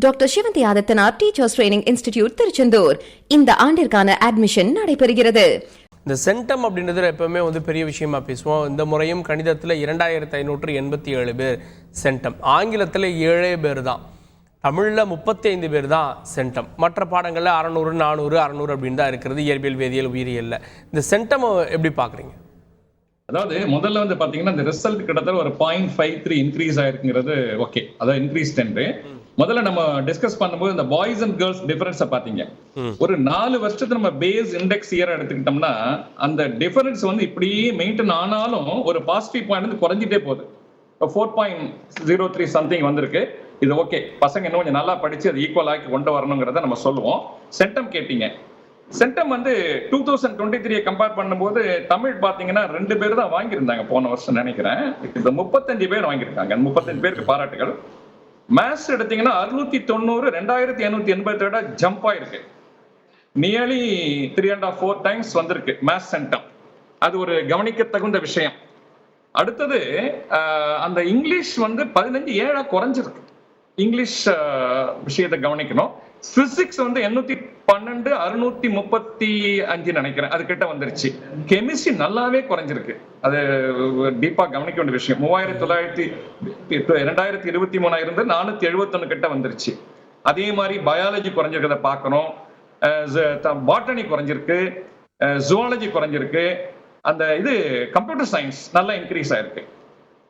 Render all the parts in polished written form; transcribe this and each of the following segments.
Doctor Sivanthi Adithanar teachers training institute Tiruchendur இந்த ஆண்டிற்கான admission நடைபெறுகிறது. இந்த சென்டம் அப்படின்றது எப்பவுமே பெரிய விஷயமா பேசுவோம். இந்த முறையும் கணிதத்தில் 2587 பேர் சென்டம், ஆங்கிலத்தில் 7 பேர் தான், தமிழில் 35 பேர் தான் சென்டம், மற்ற பாடங்களில் 600 400 600 அப்படின்னு தான் இருக்கிறது. இயற்பியல், வேதியியல், உயிரியல்ல இந்த சென்டம் எப்படி பார்க்குறீங்க? அதாவது முதல்ல பாத்தீங்கன்னா இந்த ரிசல்ட் கிட்டத்தட்ட ஒரு 0.53 இன்க்ரீஸ் ஆயிருக்குங்கிறது ஓகே, அதாவது இன்க்ரீஸ் 10. முதல்ல நம்ம டிஸ்கஸ் பண்ணும்போது இந்த பாய்ஸ் அண்ட் கேர்ள்ஸ் டிஃபரன்ஸை பாத்தீங்க. ஒரு 4 வருஷத்துக்கு நம்ம பேஸ் இண்டெக்ஸ் இயர் எடுத்துக்கிட்டோம்னா அந்த டிஃபரன்ஸ் இப்படியே மெயின்டைன் ஆனாலும் ஒரு பாசிட்டிவ் பாயிண்ட் குறைஞ்சிட்டே போகுது. 4.03 சம்திங் வந்திருக்கு. இது ஓகே, பசங்க இன்னும் கொஞ்சம் நல்லா படிச்சு அது ஈக்குவல் ஆக்கி கொண்டு வரணுங்கிறத நம்ம சொல்லுவோம். சென்டம் கேட்டீங்க. சென்டம் 2023 கம்பேர் பண்ணும்போது தமிழ் பாத்தீங்கன்னா 2 பேர் தான் வாங்கியிருந்தாங்க போன வருஷம் நினைக்கிறேன். இந்த 35 பேர் வாங்கியிருக்காங்க. 35 பேருக்கு பாராட்டுகள். மேத்ஸ் எடுத்தீங்கன்னா 690 2887 ஜம்ப் ஆயிருக்கு. நியர்லி 3.5-4 டைம்ஸ் வந்திருக்கு மேத்ஸ் சென்டம். அது ஒரு கவனிக்க தகுந்த விஷயம். அடுத்தது அந்த இங்கிலீஷ் 15-7 குறைஞ்சிருக்கு. இங்கிலீஷ் விஷயத்தை கவனிக்கணும். பிசிக்ஸ் 812 635 நினைக்கிறேன், அது கிட்ட வந்துருச்சு. கெமிஸ்ட்ரி நல்லாவே குறைஞ்சிருக்கு. அது டீப்பா கவனிக்க வேண்டிய விஷயம். 2023 இருந்து 471 கிட்ட வந்துருச்சு. அதே மாதிரி பயாலஜி குறைஞ்சிருக்கிறத பார்க்கணும். பாட்டனி குறைஞ்சிருக்கு, ஜுவாலஜி குறைஞ்சிருக்கு. அந்த இது கம்ப்யூட்டர் சயின்ஸ் நல்லா இன்க்ரீஸ் ஆயிருக்கு.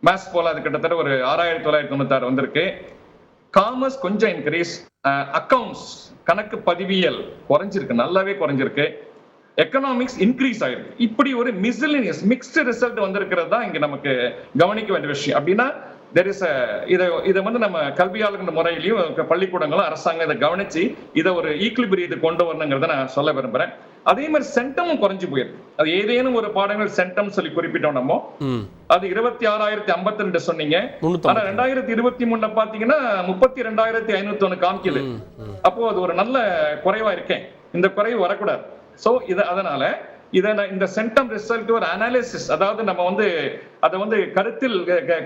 மேத்ஸ் போல அது கிட்டத்தட்ட ஒரு 6996 வந்திருக்கு. காமர்ஸ் கொஞ்சம் இன்க்ரீஸ். அக்கவுண்ட்ஸ் கணக்கு பதிவியல் குறைஞ்சிருக்கு, நல்லாவே குறைஞ்சிருக்கு. எக்கனாமிக்ஸ் இன்க்ரீஸ் ஆயிருக்கு. இப்படி ஒரு மிஸ்லினியஸ் மிக்ஸ்டு ரிசல்ட் வந்திருக்கிறது தான் இங்க நமக்கு கவனிக்க வேண்டிய விஷயம். அப்படின்னா இதை நம்ம கல்வியாளர்கள் முறையிலையும் பள்ளிக்கூடங்களும் அரசாங்கம் இதை கவனிச்சு இதை ஒரு ஈக்குலிபிரியத்தை கொண்டு வரணுங்கிறத நான் சொல்ல விரும்புறேன். அதே மாதிரி சென்டமும் குறைஞ்சு போயிருக்கு. அது ஏதேனும் ஒரு பாடங்கள் சென்டம் சொல்லி குறிப்பிட்டோம் நம்ம. அது 26,052 சொன்னீங்க. ஆனா 2023 பாத்தீங்கன்னா 32,501 காமிக்குது. அப்போ அது ஒரு நல்ல குறைவா இருக்கேன். இந்த குறைவு வரக்கூடாது. சோ அதனால இந்த சென்டம் ரிசல்ட் ஒரு அனாலிசிஸ், அதாவது நம்ம அதை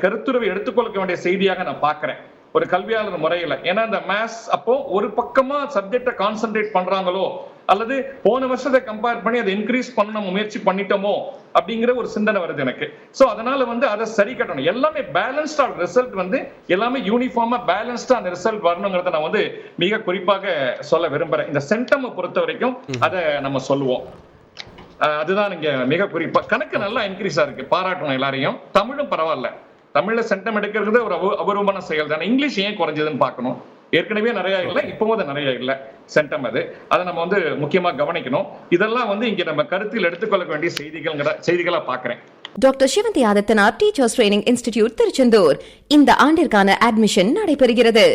கருத்துருவை எடுத்துக்கொள்ள வேண்டிய செய்தியாக நான் பாக்குறேன் ஒரு கல்வியாளர் முறையில. ஏன்னா இந்த மேத்ஸ் அப்போ ஒரு பக்கமா சப்ஜெக்டை கான்சென்ட்ரேட் பண்றாங்களோ அல்லது போன வருஷத்தை கம்பேர் பண்ணி அதை இன்க்ரீஸ் பண்ண நம்ம முயற்சி பண்ணிட்டோமோ அப்படிங்கிற ஒரு சிந்தனை வருது எனக்கு. சோ அதனால அதை சரி கட்டணும். எல்லாமே பேலன்ஸ்டா ரிசல்ட் எல்லாமே யூனிஃபார்மா பேலன்ஸ்டா அந்த ரிசல்ட் வரணுங்கிறத நான் மிக குறிப்பாக சொல்ல விரும்புறேன். இந்த சென்டம் பொறுத்த வரைக்கும் அதை நம்ம சொல்லுவோம். அதுதான் இங்க மிக குறிப்பா. கணக்கு நல்லா இன்க்ரீஸ் ஆயிருக்கு, பாராட்டணும் எல்லாரையும். தமிழும் பரவாயில்ல. தமிழ்ல சென்டம் எடுக்கிறது ஒரு அபூர்வமான செயல் தான். இங்கிலீஷ் ஏன் குறைஞ்சதுன்னு பார்க்கணும். ஏற்கனவே நிறைய இல்லை, இப்பவும் நிறைய இல்லை சென்டம். அதை நம்ம முக்கியமா கவனிக்கணும். இதெல்லாம் இங்க நம்ம கருத்தில் எடுத்துக்கொள்ள வேண்டிய செய்திகளா பாக்குறேன். Doctor Sivanthi Adithanar teachers training institute Tiruchendur இந்த ஆண்டிற்கான அட்மிஷன் நடைபெறுகிறது.